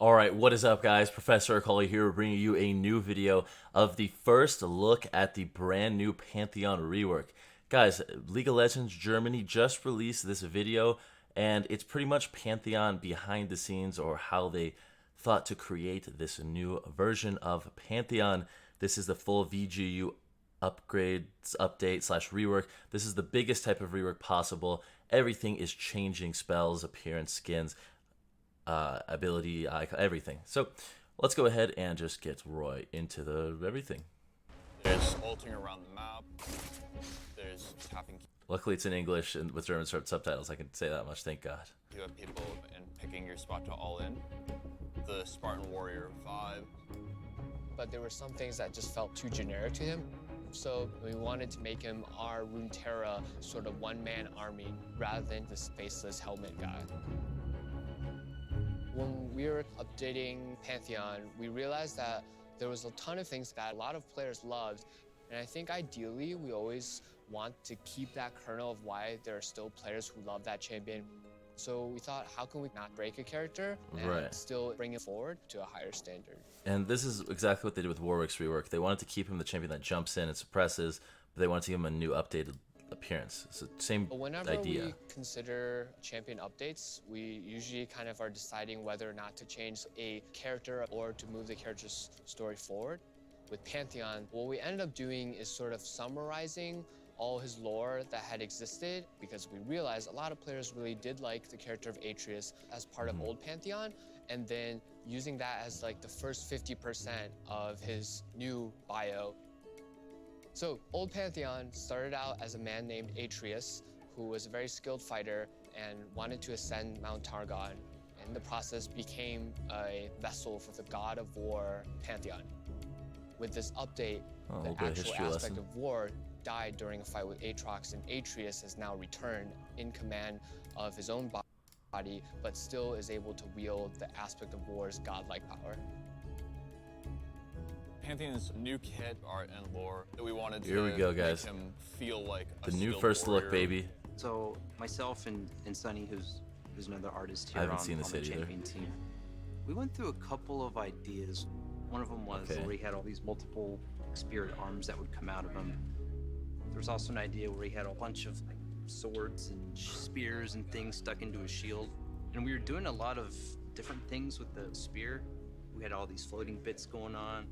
Alright, what is up guys? Professor Akali here, bringing you a new video of the first look at the brand new Pantheon rework. Guys, League of Legends Germany just released this video, and it's pretty much Pantheon behind the scenes, or how they thought to create this new version of Pantheon. This is the full VGU upgrades, update slash rework. This is the biggest type of rework possible. Everything is changing: spells, appearance, skins, ability, everything. So let's go ahead and just get right into the everything. There's ulting around the map. There's tapping. Luckily it's in English and with German subtitles. I can say that much, thank God. You have people and picking your spot to all in. The Spartan Warrior vibe. But there were some things that just felt too generic to him. So we wanted to make him our Runeterra sort of one-man army rather than this faceless helmet guy. When we were updating Pantheon, we realized that there was a ton of things that a lot of players loved. And I think ideally, we always want to keep that kernel of why there are still players who love that champion. So we thought, how can we not break a character and still bring it forward to a higher standard? And this is exactly what they did with Warwick's rework. They wanted to keep him the champion that jumps in and suppresses, but they wanted to give him a new updated appearance. So same Whenever idea. we consider champion updates, we usually kind of are deciding whether or not to change a character or to move the character's story forward. With Pantheon, what we ended up doing is sort of summarizing all his lore that had existed, because we realized a lot of players really did like the character of Atreus as part of old Pantheon, and then using that as like the first 50% of his new bio. So old Pantheon started out as a man named Atreus, who was a very skilled fighter and wanted to ascend Mount Targon. And in the process became a vessel for the god of war, Pantheon. With this update, the actual aspect of war died during a fight with Aatrox, and Atreus has now returned in command of his own body, but still is able to wield the aspect of war's godlike power. Pantheon's new kit, art, and lore that we wanted to Here we go, guys. make him feel like a The new skilled first warrior. look, baby. So myself and Sunny, who's another artist here I haven't on, seen this the yet either. champion team, we went through a couple of ideas. One of them was where he had all these multiple spirit arms that would come out of him. There was also an idea where he had a bunch of like swords and spears and things stuck into his shield. And we were doing a lot of different things with the spear. We had all these floating bits going on.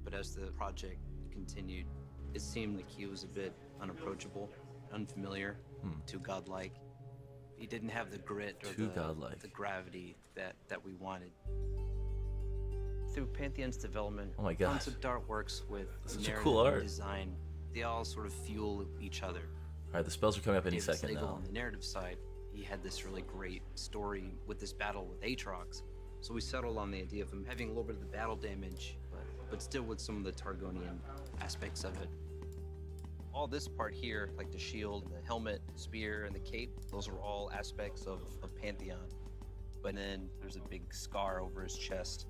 But as the project continued, it seemed like he was a bit unapproachable, unfamiliar, too godlike. He didn't have the grit or the gravity that we wanted. Through Pantheon's development, Oh my God. concept art works with Such a narrative cool art. and design. They all sort of fuel each other. Alright, the spells are coming up any David second Slagle now. on the narrative side, he had this really great story with this battle with Aatrox. So we settled on the idea of him having a little bit of the battle damage, but still with some of the Targonian aspects of it. All this part here, like the shield, the helmet, spear, and the cape, those are all aspects of Pantheon. But then there's a big scar over his chest.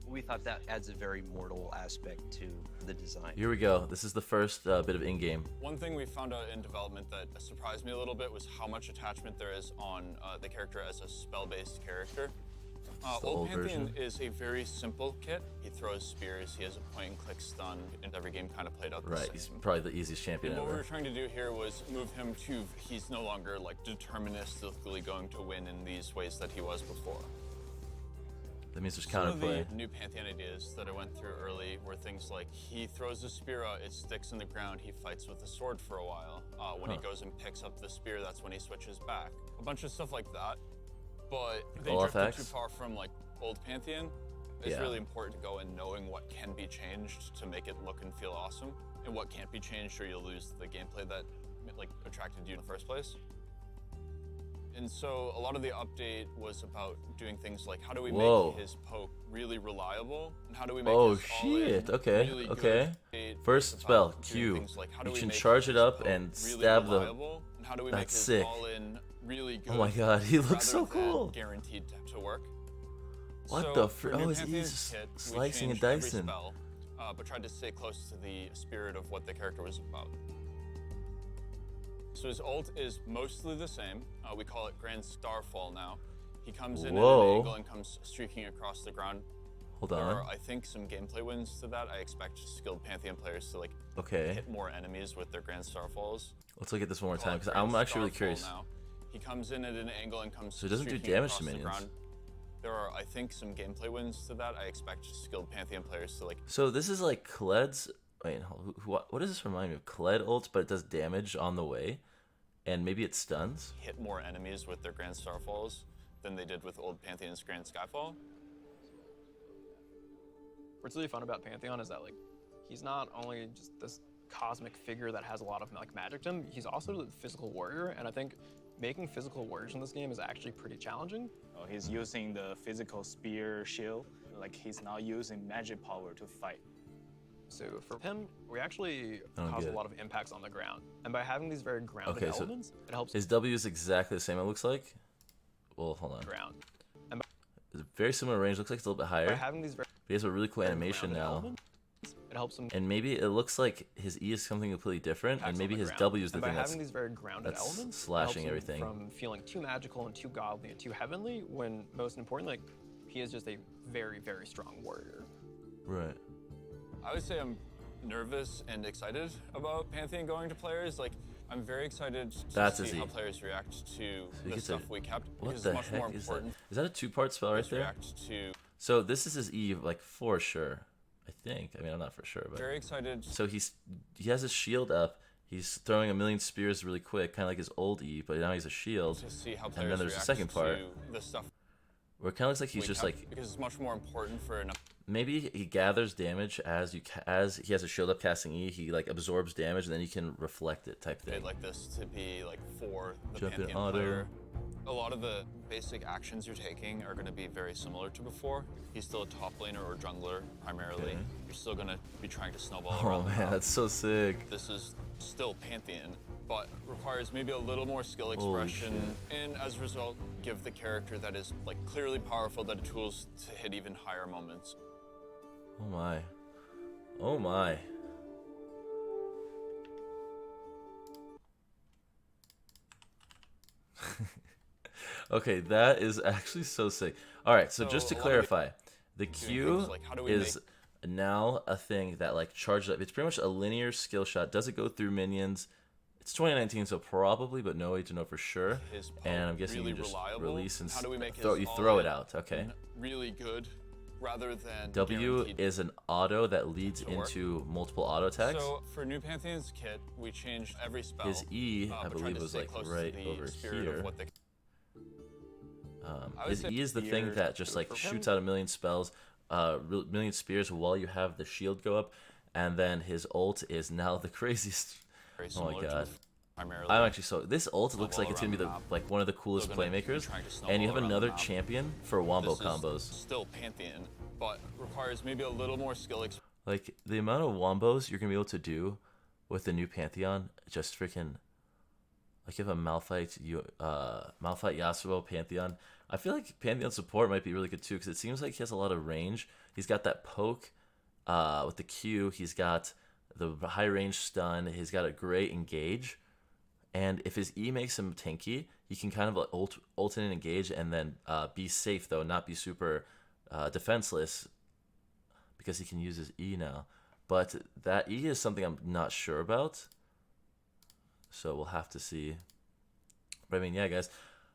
We thought that adds a very mortal aspect to the design. Here we go. This is the first bit of in-game. One thing we found out in development that surprised me a little bit was how much attachment there is on the character as a spell-based character. Old Pantheon is a very simple kit. He throws spears, he has a point-and-click stun, and every game kind of played out the same. He's probably the easiest champion And what we ever. were trying to do here was move him to, he's no longer like deterministically going to win in these ways that he was before. That means there's Some of counterplay. the new Pantheon ideas that I went through early were things like he throws a spear out, it sticks in the ground, he fights with a sword for a while. When he goes and picks up the spear, that's when he switches back. A bunch of stuff like that. But they drifted too far from like old Pantheon. It's really important to go in knowing what can be changed to make it look and feel awesome, and what can't be changed or you'll lose the gameplay that like attracted you in the first place. And so a lot of the update was about doing things like how do we make his poke really reliable, and how do we make his all-in really good. First spell, Q. Like, You can charge it up and stab the... and how do we make That's his sick. all-in really good. Oh my God, he looks rather so than cool. Guaranteed to work. What So the for fr- new Oh, he's Pantheon's just kit, we slicing and changed every dicing. spell, but tried to stay close to the spirit of what the character was about. So his ult is mostly the same. We call it Grand Starfall now. He comes in at an Whoa. angle and comes streaking across the ground. Hold There on. are, I think, some gameplay wins to that. I expect skilled Pantheon players to like Okay. hit more enemies with their Grand Starfalls. Let's look at this one more Call time it because Grand I'm actually really Starfall curious. now. He comes in at an angle and comes So it doesn't do streaking damage to across the minions. ground. There are, I think, some gameplay wins to that. I expect skilled Pantheon players to like So this is like Kled's. Wait, what does this remind me of? Kled ult, but it does damage on the way, and maybe it stuns. hit more enemies with their Grand Starfalls than they did with old Pantheon's Grand Skyfall. What's really fun about Pantheon is that like he's not only just this cosmic figure that has a lot of like magic to him, he's also a physical warrior, and I think making physical warriors in this game is actually pretty challenging. He's using the physical spear shield, like he's not using magic power to fight. So for him, we actually I don't cause a get it. lot of impacts on the ground, and by having these very grounded Okay, so elements, it helps His W is exactly the same. It looks like. Well, hold on. the ground. It's a very similar range. Looks like it's a little bit By higher. having these very He has a really cool animation grounded now. elements, it helps him And maybe it looks like his E is something completely different, and impacts on maybe the his ground. W is the And by thing having that's these very grounded that's elements, it slashing helps him everything. from feeling too magical and too godly and too heavenly, when most importantly, like, he is just a very, very strong warrior. right. I would say I'm nervous and excited about Pantheon going to players. Like, I'm very excited to That's a see Z. how players react to he the gets stuff a- we kept. What because the it's much more heck is that? important Is that a two-part spell right to there? react to. So this is his E, like for sure. I think. I mean, I'm not for sure, but Very excited. so he has his shield up. He's throwing a million spears really quick, kind of like his old E, but now he's a shield. To see how And players then there's the react second part, to the stuff where it kind of looks like he's we just kept, like because it's much more important for an maybe he gathers damage as he has a shield up casting E. He like absorbs damage and then he can reflect it type thing. update like this to be like for the Jump in Pantheon auto. player. A lot of the basic actions you're taking are going to be very similar to before. He's still a top laner or jungler primarily. Okay. You're still going to be trying to snowball Oh around the man, map. that's so sick. This is still Pantheon, but requires maybe a little more skill Holy expression, and as a result, give the character that is like clearly powerful the tools to hit even higher moments. Oh my. Oh my. Okay, that is actually so sick. All right, so just to So a lot of the- clarify, the things Q like, how do we is now a thing that like charges up. It's pretty much a linear skill shot. Does it go through minions? It's 2019, so probably, but no way to know for sure. His poke And I'm guessing really you just reliable? release and How do we make throw. his You throw it all-in out. Okay. really good rather than W guaranteed is an auto that leads to work. into multiple auto attacks. So for new Pantheon's kit, we changed every spell. His E, I but tried believe, to was stay like close to right the over spirit of here. what they- I would His say E is the thing spear that just like for shoots him. out a million spells, million spears while you have the shield go up, and then his ult is now the craziest. very Oh my similar to god. primarily. I'm actually so this ult looks like it's gonna be the around the map. like one of the coolest Still gonna be playmakers, trying to and you snowball have around the another map. champion for wombo This is combos. still Pantheon, but requires maybe a little more skill Like the amount of wombos you're gonna be able to do with the new Pantheon, just freaking. Like if a Malphite Yasuo Pantheon, I feel like Pantheon support might be really good too because it seems like he has a lot of range. He's got that poke with the Q. He's got the high range stun. He's got a great engage, and if his E makes him tanky, he can kind of like ult in and engage, and then be safe though, not be super defenseless because he can use his E now. But that E is something I'm not sure about. So we'll have to see. But I mean, yeah, guys.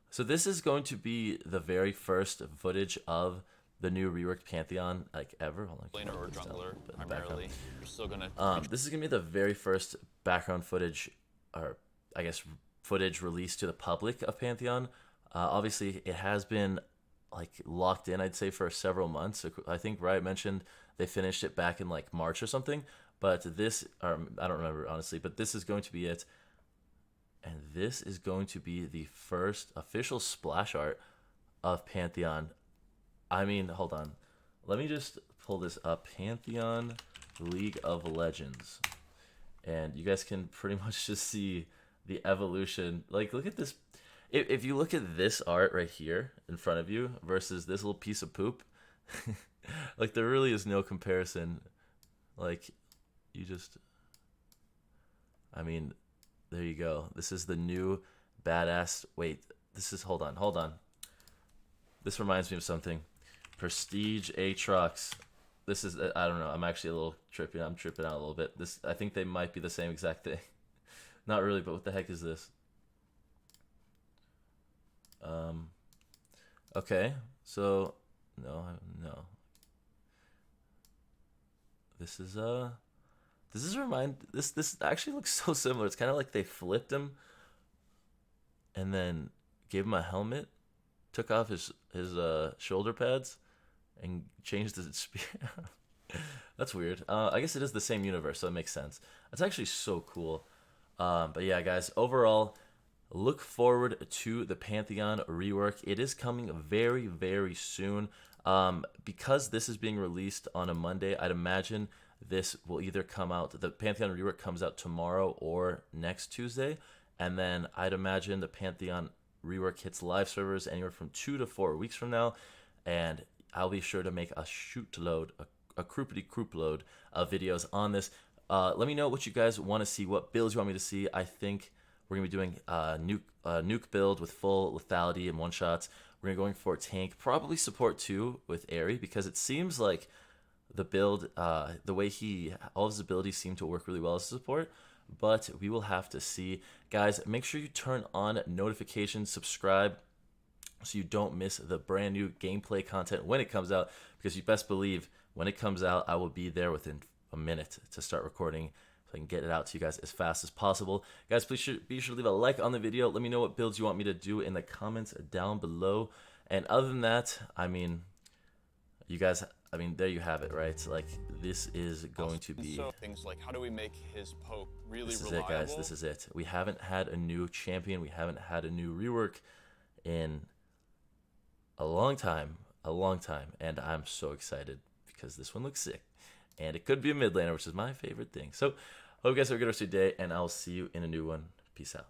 So this is going to be the very first footage of the new reworked Pantheon, like ever. Hold on, laner or put this down, jungler put it in the background. primarily. You're still gonna This is gonna be the very first background footage, or I guess footage released to the public of Pantheon. Obviously, it has been like locked in, I'd say, for several months. I think Riot mentioned they finished it back in like March or something. But this, or I don't remember honestly, but this is going to be it. And this is going to be the first official splash art of Pantheon. I mean, hold on. Let me just pull this up. Pantheon League of Legends. And you guys can pretty much just see the evolution. Like, look at this. If you look at this art right here in front of you versus this little piece of poop, like, there really is no comparison. Like, you just... I mean... There you go. This is the new badass. Wait, this is. Hold on. This reminds me of something. Prestige Aatrox. This is, I don't know. I'm actually a little tripping. I'm tripping out a little bit. This, I think they might be the same exact thing. Not really, but what the heck is this? Okay, so no. This is this actually looks so similar. It's kind of like they flipped him and then gave him a helmet, took off his shoulder pads, and changed his spear. That's weird. I guess it is the same universe, so it makes sense. That's actually so cool. But yeah, guys, overall, look forward to the Pantheon rework. It is coming very, very soon. Because this is being released on a Monday, I'd imagine this will either come out, the Pantheon rework comes out tomorrow or next Tuesday. And then I'd imagine the Pantheon rework hits live servers anywhere from 2 to 4 weeks from now. And I'll be sure to make a load of videos on this. Let me know what you guys want to see, what builds you want me to see. I think we're going to be doing nuke build with full lethality and one-shots. We're going for tank, probably support too with Airy, because it seems like the build, the way all of his abilities seem to work really well as support, but we will have to see. Guys, make sure you turn on notifications, subscribe, so you don't miss the brand new gameplay content when it comes out, because you best believe when it comes out, I will be there within a minute to start recording so I can get it out to you guys as fast as possible. Guys, please be sure to leave a like on the video. Let me know what builds you want me to do in the comments down below. And other than that, I mean, you guys, I mean, there you have it, right? Like, this is going to be... So things like, how do we make his poke really reliable? This is reliable? it, guys. This is it. We haven't had a new champion. We haven't had a new rework in a long time. And I'm so excited because this one looks sick. And it could be a mid laner, which is my favorite thing. So, hope you guys have a good rest of your day, and I'll see you in a new one. Peace out.